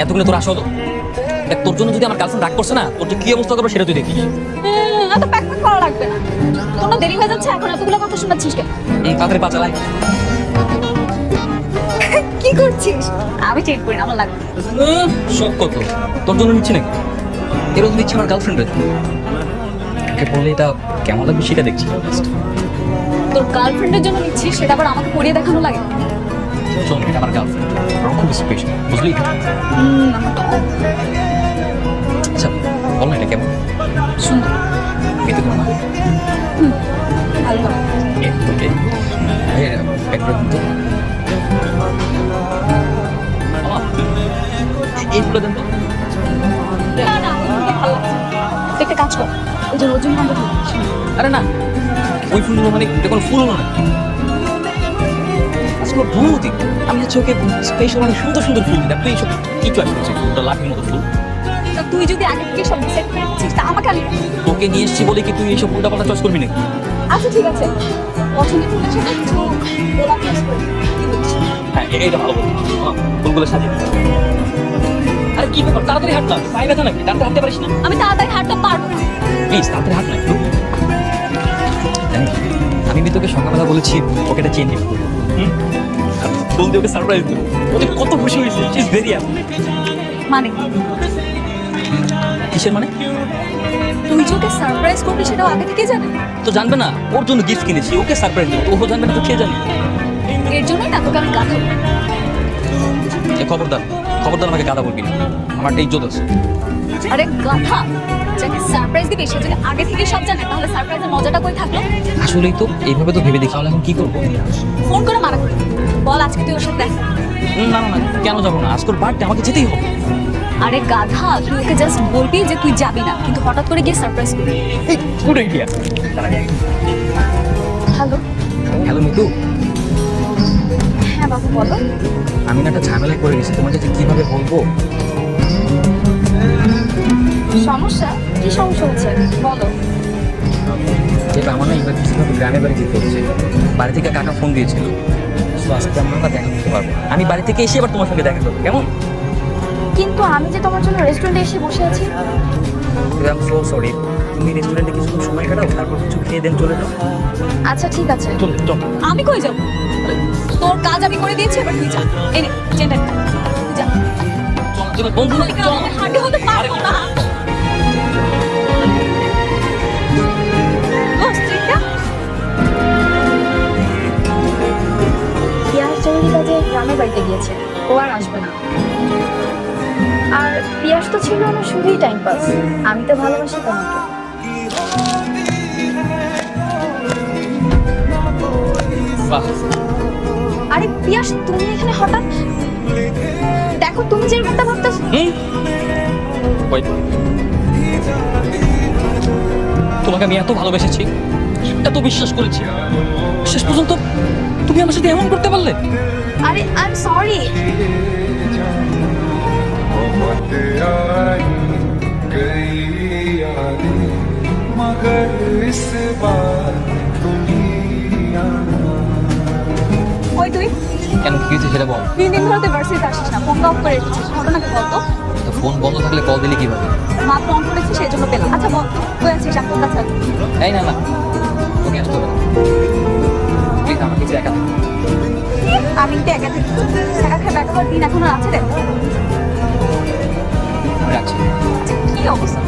এতগুলো তোর আসো তো দেখ, তোর জন্য যদি আমার গার্লফ্রেন্ড রাগ করছে না, তোর যে কি অবস্থা করবে সেটা তুই দেখিস। এত প্যাক করা লাগবে না, কোনো দেরি হয়ে যাচ্ছে, এখন এতগুলো কথা শোনাচ্ছিস কেন? তাড়াতাড়ি পা চালাই। কি করছিস? আমি চেক করি না, আমার লাগবে। শখ কত তোর জন্য নিচ্ছি নাকি? এরকম নিচ্ছি আমার গার্লফ্রেন্ডের জন্য। ওকে বললে এটা কেমন লাগবে সেটা দেখছি। তোর গার্লফ্রেন্ডের জন্য নিচ্ছিস, সেটা আবার আমাকে পরিয়ে দেখানো লাগে? শোন, এটা আমার গার্লফ্রেন্ড, আমার খুব স্পেশাল, বুঝলি? আচ্ছা বল না, এটা কেমন? সুন্দর। এতে তোমার ভালো লাগবে। এইগুলো দেন তো। না না, ওইগুলো ভালো লাগছে না। তুই একটা কাজ কর, ওই যে রজনীগন্ধা ফুল। আরে না, ওই ফুলগুলো মানে এটা কোনো ফুল না, আসলে ভূতি। আমি হচ্ছে ওকে স্পেশাল মানে সুন্দর সুন্দর ফুল দিতাম, তুই এইসব কি চয়েস করছিস? ওটা লাঠির মতো ফুল। তা তুই যদি আগে থেকে সব সেট করে দিচ্ছিস, তা আমাকে আনি। তোকে নিয়ে এসেছি বলে কি তুই এইসব উল্টা পাল্টা চয়েস করবি নাকি? আচ্ছা ঠিক আছে, পছন্দের ফুলের সাথে কিছু গোলাপ মিক্স করে দিই। কি বলছিস? হ্যাঁ এইটা ভালো বলছিস, ফুলগুলো সাজিয়ে দিবি। আরে কি ব্যাপার, তাড়াতাড়ি হাঁট না, পায়ে ব্যথা নাকি? তাড়াতাড়ি হাঁটতে পারিস না? আমি তাড়াতাড়ি হাঁটতে পারবো না। প্লিজ তাড়াতাড়ি হাঁট না একটু। আমি তোকে সকালবেলা বলেছি ওকে একটা চেন গিফট করবো, আর ফুল দিয়ে ওকে সারপ্রাইজ দেবো। ওকে কত খুশি হয়েছে, শি ইজ ভেরি হ্যাপি। মানে কিসের মানে? তুই যে ওকে সারপ্রাইজ করবি সেটাও আগে থেকে জানি? তো জানবে না, ওর জন্য গিফট কিনেছি, ওকে সারপ্রাইজ দেবো, ও জানবে না তো কে জানি? এর জন্যই না তোকে আমি গাধা বলি। খবরদার খবরদার আমাকে গাদা বলবি না, আমার একটা ইজ্জত আছে। আরে গাধা, যাকে সারপ্রাইজ দিবি সে যদি আগে থেকে সব জানে, তাহলে সারপ্রাইজের মজাটা কই থাকলো? আসলেই তো এইভাবে তো ভেবে দেখি, তাহলে এখন কি করবো? ফোন করে মানা করি, বল আজকে তুই ওর সাথে দেখা। না না না, কেন যাবো না? আজকের বার্থডে, আমাকে যেতেই হবে। আরে গাধা, তুই ওকে জাস্ট বলবি যে তুই যাবি না, কিন্তু হঠাৎ করে গিয়ে সারপ্রাইজ করবি। Good idea. Hello. Hello Mitu, হ্যাঁ বাবু বলো। আমি না একটা ঝামেলায় পড়ে গেছি, তোমাকে যে কিভাবে বলবো। সমস্যা? কি সমস্যা হচ্ছে বলো। যেটা আমার না এবার কিভাবে গ্রামের বাড়ি যেতে হচ্ছে, বাড়ি থেকে কাকা ফোন দিয়েছিল, তো আজকে আমরা না দেখা করতে পারবো। আমি বাড়ি থেকে এসে এবার তোমার সঙ্গে দেখা করবো, কেমন? কিন্তু আমি যে তোমার জন্য রেস্টুরেন্টে এসে বসে আছি। আই এম সো সরি, তুমি রেস্টুরেন্টে কিছু সময় কাটাও, তারপর কিছু খেয়ে দেন চলে যাও। আচ্ছা ঠিক আছে। চল চল। আমি কই যাব? তোর কাজ আমি করে দিয়েছি, এবার তুই যা। এই নে চেনটা, তুই যা। চল বন্ধু না, চল। আমি হাঁটতে হতে পারবো না। পিয়াস জরুরি কাজে গ্রামের বাড়িতে গিয়েছে, ও আর আসবে না। আর পিয়াস তো ছিল আমার শুধুই টাইম পাস, আমি তো ভালোবাসি তোমাকে। বাহ, আরে পিয়াস, তুমি এখানে হঠাৎ? দেখো তুমি যে এরকমটা ভাবতেছো। ওই তোমাকে আমি এত ভালোবেসেছি, এত বিশ্বাস করেছি, শেষ পর্যন্ত তুমি আমার সাথে এমন করতে পারলে? আরে আই এম সরি। ওই তুই কেন, কি হয়েছে সেটা বল। 3 দিন ধরে তুই ভার্সিটিতে আসিস না, ফোন অফ করে রেখেছিস, ঘটনাকে বল তো। তো ফোন বন্ধ থাকলে কল দিলে কিভাবে? মাত্র অন করেছিস সেই জন্য পেলাম। আচ্ছা বল, কই আছিস এখন? কাছে এই না না, তোকে আসতে হবে না, প্লিজ আমাকে কিছু একা থাকতে। আমি তো একা থাকি, একা খেয়ে দেখা করার দিন এখন আর আছে রে? আমি রাখছি। কি অবস্থা,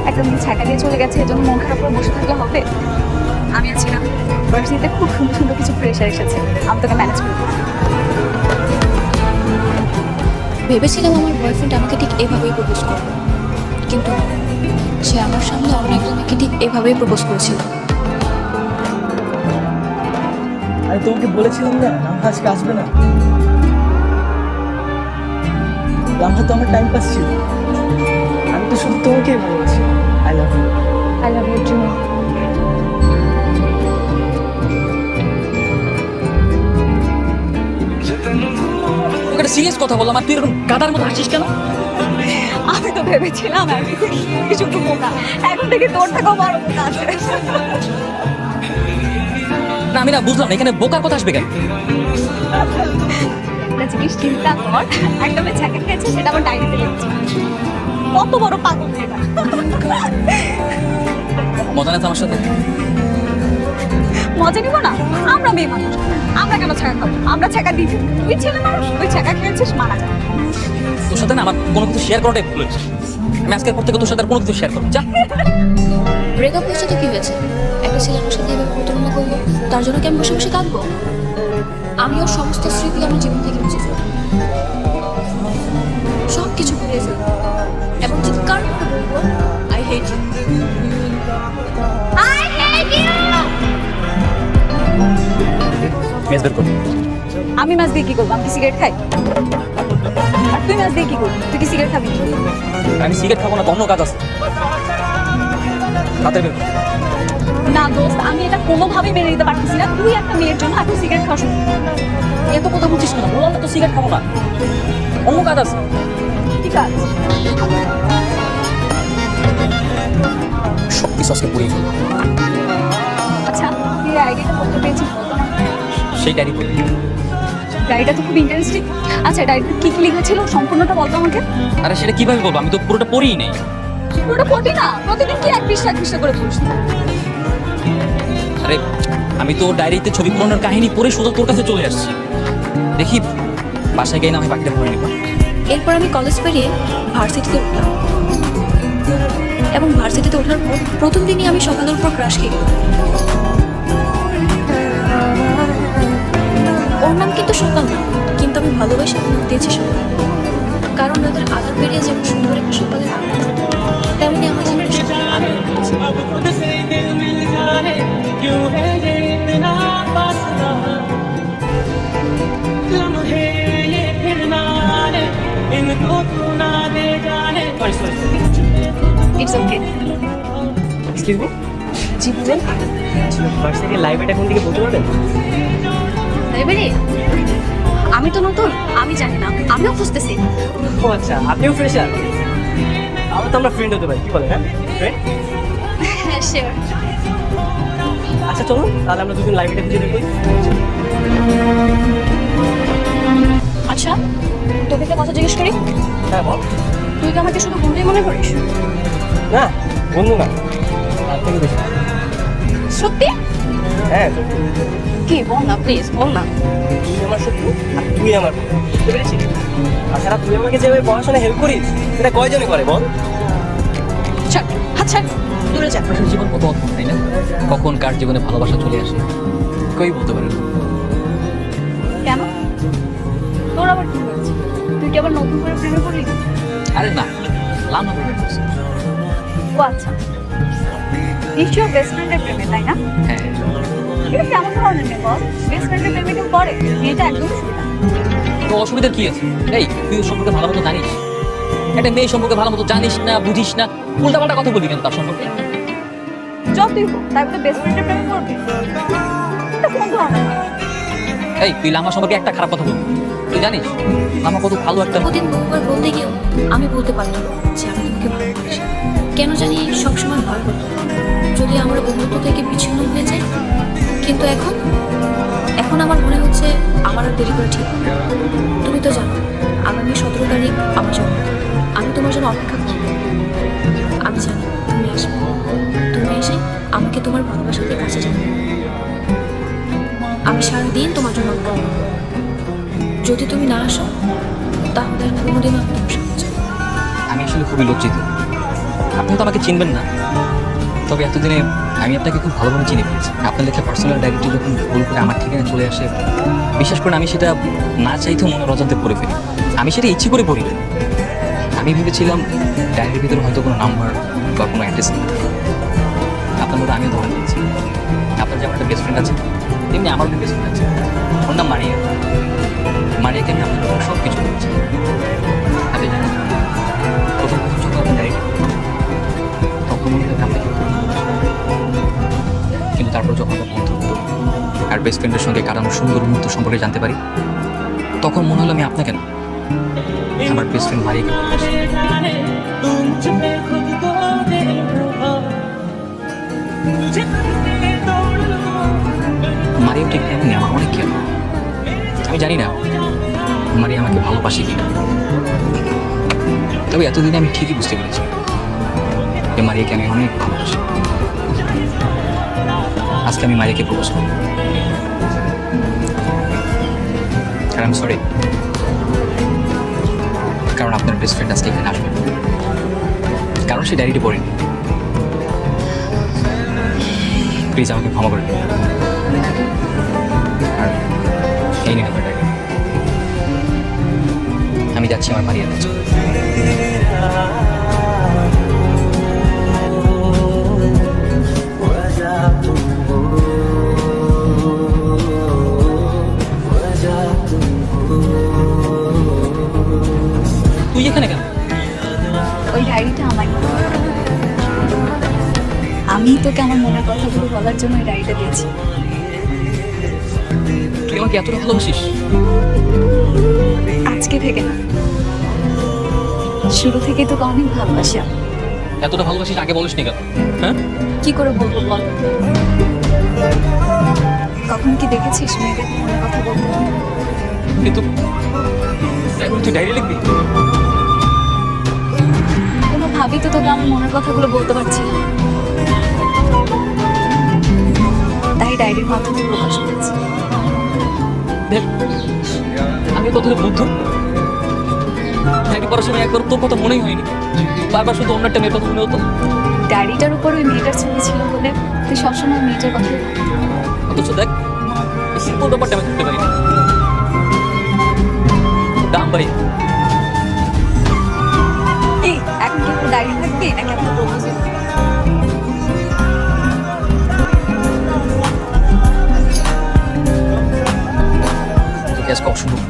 একদম ছাকা দিয়ে চলে গেছে, এজন্য মন খারাপ করে বসে থাকলে হবে? আমি আছি না, ভার্সিটিতে খুব সুন্দর সুন্দর কিছু প্রেশার এসেছে, আমি তোকে ম্যানেজ করবো। ভেবেছিলাম আমার বয়ফ্রেন্ড আমাকে ঠিক এভাবেই প্রপোজ করবে, কিন্তু সে আমার সামনে অন্য একজনকে ঠিক এভাবেই প্রপোজ করেছিল। আমি তোমাকে বলেছিলাম না লামহা আজকে আসবে না। লামহা তো আমার টাইম পাস ছিল, আমি তো শুধু তোমাকেই ভালোবাসি। I love you. I love you too. তোকে একটা সিরিয়াস কথা বললাম আর তুই এরকম গাদার মতো হাসিস কেন? আমি তো ভেবেছিলাম কিছু বোকা, এখন থেকে তোর থেকেও বড় বোকা আছে। না আমি না বুঝলাম না, এখানে বোকার কথা আসবে কেন? একটা জিনিস চিন্তা কর, একটা মেয়ে ছ্যাঁকা খেয়েছে সেটা আমার ডায়েরিতে লিখছে। কত বড় পাগল এটা। মজা না তো আমার সাথে? মজা নিব না? আমরা মেয়ে মানুষ, আমরা কেন ছ্যাঁকা খাবো? আমরা ছ্যাঁকা দিই। তুই ছেলে মানুষ, তুই ছ্যাঁকা খেয়েছিস, মারা যা। তোর সাথে না আমার কোনো কিছু শেয়ার করাটাই ভুল হয়েছে। আমি আজকের পর থেকে তোর সাথে আর কোনো কিছু শেয়ার করবো যা। ব্রেকআপ হয়েছে তো কি হয়েছে? একটা ছেলে আমার সাথে এভাবে প্রতারণা করবো, তার জন্য কি আমি বসে বসে কাঁদবো? আমি ওর সমস্ত স্মৃতি আমার জীবন থেকে মুছে ফেলবো, সব কিছু ঘুরিয়ে ফেলবো এবং চিৎকার করে বলবো I hate you. I hate you! Mess বের কর। আমি মাছ দিয়ে কি করবো? আমি কি সিগারেট খাই? আর তুই মাছ দিয়ে কি করবি? তুই কি সিগারেট খাবি? আমি সিগারেট খাবো না, তো অন্য কাজ আছে। হাতে বের কর। না দোস্ত, আমি এটা কোনোভাবেই মেনে নিতে পারতেছি না। তুই একটা মেয়ের জন্য এখন সিগারেট খাওয়া শুরু করলি। এত কথা বুঝিস না, বললাম তো সিগারেট খাবো না, অন্য কাজ আছে। ঠিক আছে। সব কিছু আজকে পড়িয়ে ফেলবো। আচ্ছা, তুই আইডিয়াটা করতে পেরেছিস বলতো না? সেই ডায়েরি পড়ি। ডায়েরিটা তো খুব ইন্টারেস্টিং। আচ্ছা, ডায়েরিতে কি কি লিখেছিল সম্পূর্ণটা বলতো আমাকে। আরে সেটা কিভাবে বলবো, আমি তো পুরোটা পড়িই নেই। পুরোটা পড়বি না? প্রতিদিন কি এক পৃষ্ঠা করে পড়িস? আরে আমি তো ডায়েরিতে ছবি পূরণের কাহিনী পড়ে সোজা তোর কাছে চলে আসছি। দেখি বাসায় গিয়ে না আমি বাকিটা পড়ে নিব। এরপর আমি কলেজ পেরিয়ে ভার্সিটিতে উঠলাম এবং ভার্সিটিতে ওঠার পর প্রথম দিনই আমি সকালের উপর ক্রাশ খেয়ে গেলাম। ওর নাম কিন্তু সকাল না, কিন্তু আমি ভালোবাসি নাম দিয়েছি সকাল, কারণ ওদের আধার পেরিয়ে যেমন সুন্দর একটা সকালের আলো আছে, তেমনি আমার জীবনে সকালের আলো আছে। It's okay. এক্সকিউজ মি, জি বলেন। ভার্সিটির লাইব্রেরিটা কোন দিকে বলতে পারবেন? লাইব্রেরি? আমি তো নতুন, আমি জানি না, আমিও খুঁজতেছি। ও আচ্ছা, আপনিও ফ্রেশার? আমরা তো আমরা ফ্রেন্ড হতে পারি, কি বলেন? হ্যাঁ ফ্রেন্ড। হ্যাঁ শিওর। আচ্ছা চলুন তাহলে আমরা দুজন লাইব্রেরিটা খুঁজে বের করি। আচ্ছা, তোকে একটা কথা জিজ্ঞেস করি। হ্যাঁ বল। তুই কি আমাকে শুধু বন্ধুই মনে করিস? না বন্ধু না, তার থেকে বেশি। সত্যি? হ্যাঁ কি বল না প্লিজ, বল না। তুই আমার শত্রু আর তুই আমার বন্ধু, বুঝতে পেরেছিস? তাছাড়া তুই আমাকে যেভাবে পড়াশোনায় হেল্প করিস সেটা কয়জনে করে বল? ছাড়, হাত ছাড়, দূরে যা। মানুষের জীবন কত অদ্ভুত, তাই না? কখন কার জীবনে ভালোবাসা চলে আসে কেউই বলতে পারে না। কেন? তোর আবার কি হয়েছে? তুই কি আবার নতুন করে প্রেমে পড়লি? আরে না, লামা প্রেমে পড়ছি। ও আচ্ছা, নিশ্চয়ই বেস্ট ফ্রেন্ডের প্রেমে, তাই না? হ্যাঁ, এটা কেমন ধরনের মেয়ে বল? বেস্ট ফ্রেন্ডের প্রেমে কেউ পড়ে? মেয়েটা একদম সুবিধা। তো অসুবিধার কি আছে? এই তুই ওর সম্পর্কে ভালো মতো জানিস? একটা মেয়ে সম্পর্কে ভালো মতো জানিস না, বুঝিস না, উল্টাপাল্টা কথা বলবি কেন তার সম্পর্কে? যতই হোক, তাই বলে বেস্ট ফ্রেন্ডের প্রেমে পড়বি? এটা কোন ধরনের মেয়ে? এই তুই লামা সম্পর্কে একটা খারাপ কথা বলবি? তুই জানিস লামা কত ভালো একটা। প্রতিদিন বহুবার বলতে গিয়েও আমি বলতে পারতাম যে আমি তোমাকে ভালোবাসি। কেন জানি সবসময় ভয় করতো যদি আমার বন্ধুত্ব থেকে বিচ্ছিন্ন হয়ে যায়। কিন্তু এখন এখন আমার মনে হচ্ছে আমার আর দেরি করে ঠিক হবে না। তুমি তো জানো আগামী 17 তারিখ আমার জন্মদিন। আমি তোমার জন্য অপেক্ষা করব। আমি জানি তুমি আসবে, তুমি এসে আমাকে তোমার ভালোবাসাতে কাছে যাবে। আমি সারাদিন তোমার জন্য অপেক্ষা করব। যদি তুমি না আসো তাহলে আর কোনোদিনও আমি তোমার সাথে যাবো না। আমি আসলে খুবই লজ্জিত। আপনি তো আমাকে চিনবেন না, তবে এতদিনে আমি আপনাকে খুব ভালোভাবে চিনে ফেলেছি। আপনার লেখা পার্সোনাল ডায়েরিটি যখন ভুল করে আমার ঠিকানা চলে আসে, বিশ্বাস করেন আমি সেটা না চাইতেও মনের অজান্তে পড়ে ফেলি। আমি সেটা ইচ্ছে করে পড়ি না। আমি ভেবেছিলাম ডায়েরির ভিতরে হয়তো কোনো নাম্বার বা কোনো অ্যাড্রেস নেই। আপনার মতো আমিও ধরে নিয়েছি। আপনার যেমন একটা বেস্ট ফ্রেন্ড আছে, তেমনি আমারও একটা বেস্ট ফ্রেন্ড আছে। ওর নাম মারিয়া। মারিয়াকে আমি আপনার সব কিছু বলেছি। আপনি জানেন, প্রথম যখন আপনার ডায়েরি তখন মনে হয় আপনাকে, কিন্তু তারপর যখন আমরা বন্ধুত্ব আর বেস্ট ফ্রেন্ডের সঙ্গে কাটানো সুন্দর মুহূর্ত সম্পর্কে জানতে পারি, তখন মনে হলো আমি আপনাকে না, আমার বেস্ট ফ্রেন্ড মারিয়াকে ভালোবাসি। মারিয়াও ঠিক তেমনি আমার অনেক কেয়ার। আমি জানি না মারিয়া আমাকে ভালোবাসে কিনা। তবে এতদিনে আমি ঠিকই বুঝতে পেরেছি যে মারিয়াকে আমি অনেক ভালোবাসি। আজকে আমি মারিয়াকে প্রপোজ করব। আর আমি সরি, কারণ আপনার বেস্ট ফ্রেন্ড আজকে এখানে আসবে না। কারণ সে ডায়েরিটি পড়েনি। প্লিজ আমাকে ক্ষমা করে দিন। আর এই নিন আপনার ডায়েরি। আমি যাচ্ছি আমার মারিয়ার কাছে। তুই এখানে কেন? ওই ডায়েরিটা আমার না। আমি তোকে আমার মনের কথাগুলো বলার জন্য ওই ডায়েরিটা দিয়েছি। তুই আমাকে এতটা ভালোবাসিস? আজকে থেকে না, শুরু থেকে তোকে অনেক ভালোবাসি আমি। এতটা ভালোবাসিস আগে বলিসনি কেন? হ্যাঁ, কি করে বলবো বল? কখন কি দেখেছিস মেয়েদের মনের কথা বলতে? কিন্তু এখন তুই ডায়েরি লিখবি? কোনোভাবেই তো তোকে আমার মনের কথাগুলো বলতে পারছি না, তাই ডায়েরির মাধ্যমে প্রকাশ করেছি। দেখ, আমি কত বুদ্ধ। ডায়েরি পড়ার সময় একবার তোর কথা মনেই হয়নি, বারবার শুধু অন্য একটা মেয়ের কথা মনে হতো। ডায়েরিটার উপর ওই মেয়েটার ছবি ছিল বলে তুই সবসময় মেয়েটার কথা বলতি। অথচ দেখ, এই সিম্পল ব্যাপারটা আমি করতে পারি না। দাম ভাই, এই এখন কি ডায়েরি থাকবে নাকি একটা প্রপোজাল? তোকে আজকে অসম্ভব